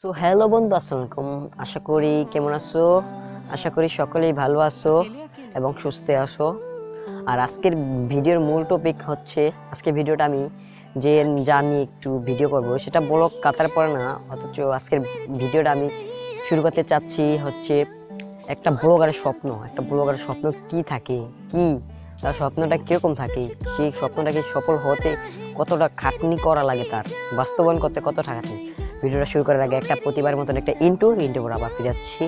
So hello বন্ধু, আসসালামু আলাইকুম। আশা করি কেমন আছো? আশা করি সকলেই ভালো আছো এবং সুস্থ আছো। আর আজকের ভিডিওর মূল টপিক হচ্ছে, আজকে ভিডিওটা আমি যে জানি একটু ভিডিও করব সেটা ব্লগ কাতার পরে না, অথচ আজকের ভিডিওটা আমি শুরু করতে চাচ্ছি হচ্ছে একটা ব্লগারের স্বপ্ন কি থাকে, কি তার স্বপ্নটা কিরকম থাকে, সেই স্বপ্নটাকে সফল হতে কতটা খাটনি করা লাগে, তার বাস্তবায়ন করতে কত টাকা থাকে। ভিডিওটা শুরু করার আগে একটা প্রতিবার মতন একটা ইন্ট্রো পর আবার ফিরে যাচ্ছি।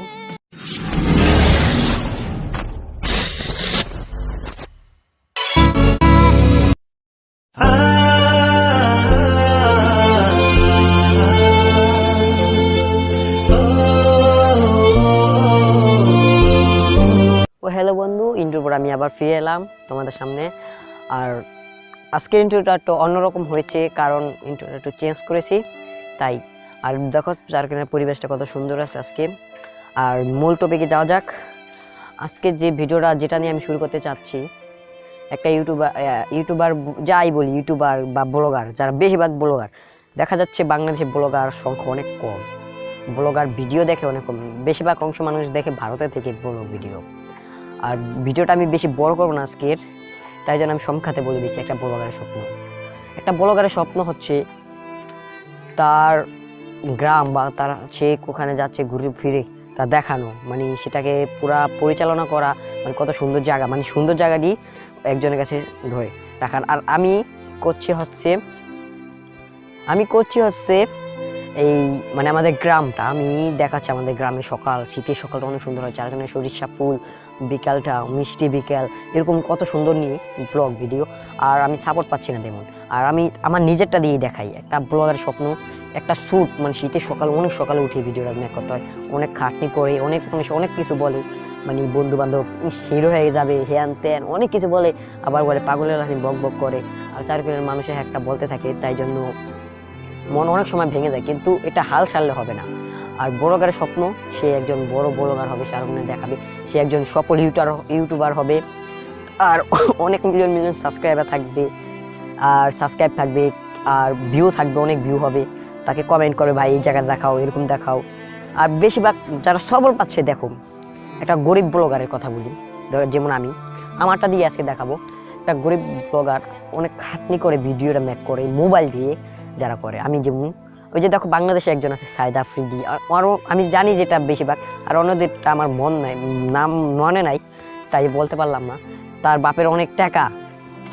ও হ্যালো বন্ধু, ইন্ট্রোর পর আমি আবার ফিরে এলাম তোমাদের সামনে। আর আজকের ইন্ট্রোটা একটু অন্যরকম হয়েছে, কারণ ইন্ট্রোটা একটু চেঞ্জ করেছি তাই। আর দেখো চারখানের পরিবেশটা কত সুন্দর আছে আজকে। আর মূল টপিকে যাওয়া যাক। আজকে যে ভিডিওটা যেটা নিয়ে আমি শুরু করতে চাচ্ছি, একটা ইউটিউবার যাই বলি, ইউটিউবার বা ব্লগার, যারা বেশিরভাগ ব্লগার দেখা যাচ্ছে বাংলাদেশে ব্লগার সংখ্যা অনেক কম, ব্লগার ভিডিও দেখে অনেক কম, বেশিরভাগ অংশ মানুষ দেখে ভারতের থেকে ব্লগ ভিডিও। আর ভিডিওটা আমি বেশি বড় করবো না আজকের, তাই জন্য আমি সংখ্যাতে বলে দিচ্ছি। একটা ব্লগারের স্বপ্ন হচ্ছে তার গ্রাম বা তার সে ওখানে যাচ্ছে ঘুরে ফিরে তা দেখানো, মানে সেটাকে পুরা পরিচালনা করা, মানে কত সুন্দর জায়গা, মানে সুন্দর জায়গাটি একজনের কাছে ধরে রাখার। আর আমি করছি হচ্ছে এই মানে আমাদের গ্রামটা আমি দেখাচ্ছি। আমাদের গ্রামে শীতের সকালটা অনেক সুন্দর হয়, চারখানে সরিষা ফুল, বিকালটা মিষ্টি বিকাল, এরকম কত সুন্দর নিয়ে ব্লগ ভিডিও। আর আমি সাপোর্ট পাচ্ছি না তেমন। আর আমি আমার নিজেরটা দিয়ে দেখাই একটা ব্লগের স্বপ্ন, একটা শ্যুট, মানে শীতের অনেক সকালে উঠে ভিডিওটা মেক করতে হয়, অনেক খাটনি করে, অনেক মানুষ অনেক কিছু বলে, মানে বন্ধু বান্ধব হিরো হয়ে যাবে, হ্যান ত্যান অনেক কিছু বলে, আবার বলে পাগলের লাঠি বক বক করে। আর চারখানের মানুষের একটা বলতে থাকে, তাই জন্য মন অনেক সময় ভেঙে যায়, কিন্তু এটা হাল ছাড়লে হবে না। আর ব্লগারের স্বপ্ন, সে একজন বড় ব্লগার হবে, সারাক্ষণে দেখাবে, সে একজন সফল ইউটিউবার হবে, আর অনেক মিলিয়ন মিলিয়ন সাবস্ক্রাইবার থাকবে, আর সাবস্ক্রাইব থাকবে, আর ভিউ থাকবে, অনেক ভিউ হবে, তাকে কমেন্ট করে ভাই এই জায়গা দেখাও, এরকম দেখাও। আর বেশিরভাগ যারা সবল পাচ্ছে, দেখো একটা গরিব ব্লগারের কথা বলি, যেমন আমারটা দিয়ে আজকে দেখাবো। একটা গরিব ব্লগার অনেক খাটনি করে ভিডিওটা মেক করে মোবাইল দিয়ে, যারা করে, আমি যেমন ওই যে দেখো বাংলাদেশে একজন আছে সাইদ আফ্রিদি, আরও আমি জানি যেটা বেশিরভাগ, আর অন্যদেরটা আমার নাম মনে নাই, তাই বলতে পারলাম না। তার বাপের অনেক টাকা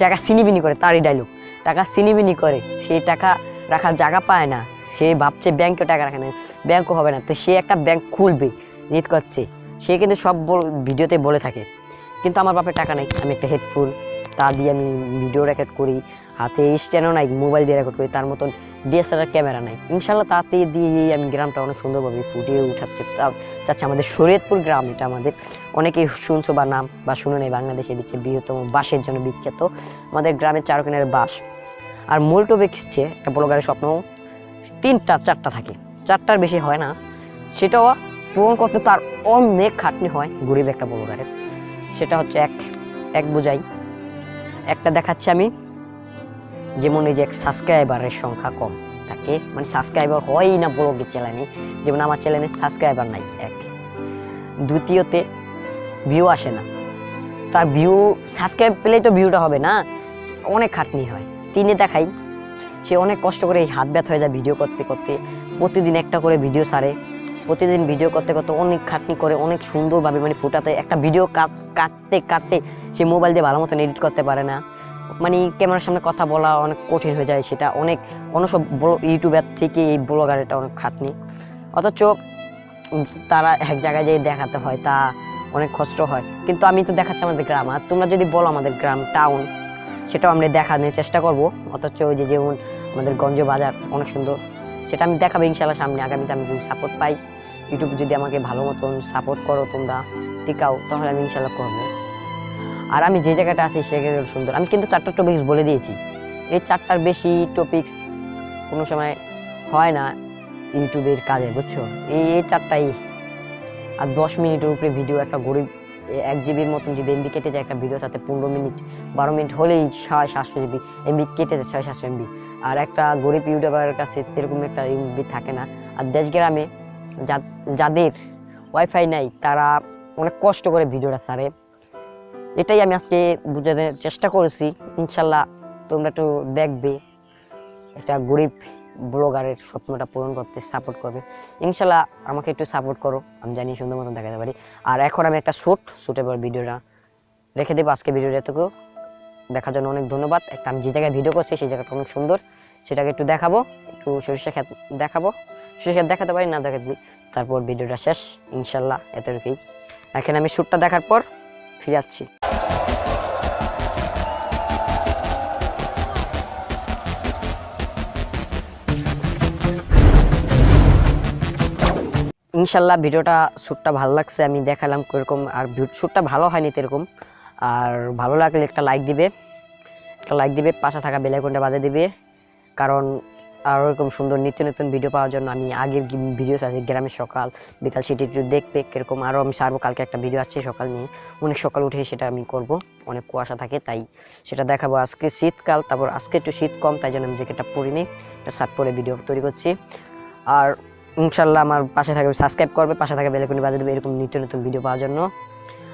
টাকা সিনিবিনি করে, তারই ডায়লগ, টাকা সিনিবিনি করে, সে টাকা রাখার জায়গা পায় না, সে ভাবছে ব্যাংকে টাকা রাখে না, ব্যাংকও হবে না, তো সে একটা ব্যাংক খুলবে নিত করছে, সে কিন্তু সব ভিডিওতে বলে থাকে। কিন্তু আমার বাপের টাকা নাই, আমি একটা হেডফোন তা দিয়ে আমি ভিডিও রেকর্ড করি, হাতে স্ট্যান্ডও নাই, মোবাইল দিয়ে রেকর্ড করি, তার মতন ডিএসএলআর ক্যামেরা নাই। ইনশাল্লাহ তাতে দিয়েই আমি গ্রামটা অনেক সুন্দরভাবে ফুটিয়ে উঠাচ্ছে চাচ্ছে। আমাদের শরীয়তপুর গ্রাম, এটা আমাদের অনেকেই শুনছো বা নাম বা শুনে নেই, বাংলাদেশের দিচ্ছে বৃহত্তম বাঁশের জন্য বিখ্যাত আমাদের গ্রামের চারকোণের বাঁশ। আর মূল টপিক হচ্ছে একটা ব্লগারের স্বপ্ন 3-4টা থাকে, 4টার বেশি হয় না, সেটাও পূরণ করতে তার অনেক খাটনি হয় গরিব একটা ব্লগারের। সেটা হচ্ছে এক বোঝাই একটা দেখাচ্ছি আমি, যেমন এই যে সাবস্ক্রাইবারের সংখ্যা কম থাকে, মানে সাবস্ক্রাইবার হয়ই না ব্লগের চ্যানেলে, যেমন আমার চ্যানেলে সাবস্ক্রাইবার নাই, দ্বিতীয়তে ভিউ আসে না, তার ভিউ সাবস্ক্রাইব পেলেই তো ভিউটা হবে না, অনেক খাটনি হয়। 3 দেখাই, সে অনেক কষ্ট করে হাত ব্যথা হয়ে যায় ভিডিও করতে করতে, প্রতিদিন একটা করে ভিডিও ছাড়ে, প্রতিদিন ভিডিও করতে করতে অনেক খাটনি করে, অনেক সুন্দরভাবে মানে ফুটাতে একটা ভিডিও কাটতে সে মোবাইল দিয়ে ভালো মতন এডিট করতে পারে না, মানে ক্যামেরার সামনে কথা বলা অনেক কঠিন হয়ে যায়, সেটা অন্য সব ইউটিউবার থেকে এই ব্লগার এটা অনেক খাটনি। অথচ তারা এক জায়গায় যেয়ে দেখাতে হয়, তা অনেক কষ্ট হয়। কিন্তু আমি তো দেখাচ্ছি আমাদের গ্রাম, আর তোমরা যদি বলো আমাদের গ্রাম টাউন, সেটাও আমরা দেখানোর চেষ্টা করব। অথচ ওই যে যেমন আমাদের গঞ্জ বাজার অনেক সুন্দর, সেটা আমি দেখাবো ইনশাল্লাহ সামনে আগামীতে। আমি যদি সাপোর্ট পাই, ইউটিউব যদি আমাকে ভালো মতন সাপোর্ট করো, তোমরা টিকাও, তাহলে আমি ইনশাল্লাহ করবো। আর আমি যে জায়গাটা আছি সে জায়গাটা সুন্দর। আমি কিন্তু 4টা টপিক্স বলে দিয়েছি, এই 4টার বেশি টপিক্স কোনো সময় হয় না ইউটিউবের কাজে, বুঝছো, এই 4টাই। আর 10 মিনিটের উপরে ভিডিও, একটা গরিব 1 জিবির মতন যদি এমবি কেটে যায় একটা ভিডিও, সাথে 15 মিনিট 12 মিনিট হলেই 600-700 এমবি কেটে যায়, 600-700 এমবি। আর একটা গরিব ইউটিউবারের কাছে এরকম একটা এমবি থাকে না। আর দেশ গ্রামে যাদের ওয়াইফাই নাই তারা অনেক কষ্ট করে ভিডিওটা ছাড়ে। এটাই আমি আজকে বোঝানোর চেষ্টা করেছি। ইনশাল্লাহ তোমরা একটু দেখবে, একটা গরিব ব্লগারের স্বপ্নটা পূরণ করতে সাপোর্ট করবে। ইনশাল্লাহ আমাকে একটু সাপোর্ট করো, আমি জানি সুন্দর মতন দেখাতে পারি। আর এখন আমি একটা শুটের পর ভিডিওটা রেখে দেবো। আজকে ভিডিওটা এতটুকু দেখার জন্য অনেক ধন্যবাদ। একটা আমি যে জায়গায় ভিডিও করছি সেই জায়গাটা অনেক সুন্দর, সেটাকে একটু দেখাবো, একটু সরিষা ক্ষেত দেখাবো, সরিষা ক্ষেত দেখাতে পারি না দেখাতে, তারপর ভিডিওটা শেষ। ইনশাল্লাহ এতটুকুই। এখানে আমি শ্যুটটা দেখার পর ফিরে আসছি। ইনশাল্লাহ ভিডিওটা শ্যুটটা ভালো লাগছে, আমি দেখালাম কিরকম। আর শ্যুটটা ভালো হয়নি এরকম। আর ভালো লাগলে একটা লাইক দিবে, পাশে থাকা বেল আইকনটা বাজিয়ে দিবে। কারণ আর এরকম সুন্দর নিত্য নতুন ভিডিও পাওয়ার জন্য আমি আগের ভিডিও আছে গ্রামের সকাল বিকাল, সেটি একটু দেখবে কিরকম। আরও আমি ছাড়বো, কালকে একটা ভিডিও আসছে সকাল নিয়ে, অনেক সকাল উঠে সেটা আমি করব। অনেক কুয়াশা থাকে তাই সেটা দেখাবো। আজকে শীতকাল, তারপর আজকে একটু শীত কম, তাই জন্য আমি জ্যাকেটটা পরিনি, একটা শার্ট পরে ভিডিও তৈরি করছি। আর ইনশাল্লাহ আমার পাশে থাকবে, সাবস্ক্রাইব করবে, পাশে থাকা বেল আইকনটি বাজিয়ে দেবে এরকম নিত্য নতুন ভিডিও পাওয়ার জন্য।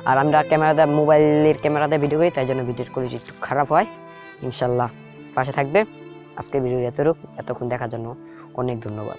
আর আমরা মোবাইলের ক্যামেরাতে ভিডিও করি, তাই জন্য ভিডিওর কোয়ালিটি একটু খারাপ হয়। ইনশাল্লাহ পাশে থাকবে। আজকে ভিডিও এতক্ষণ দেখার জন্য অনেক ধন্যবাদ।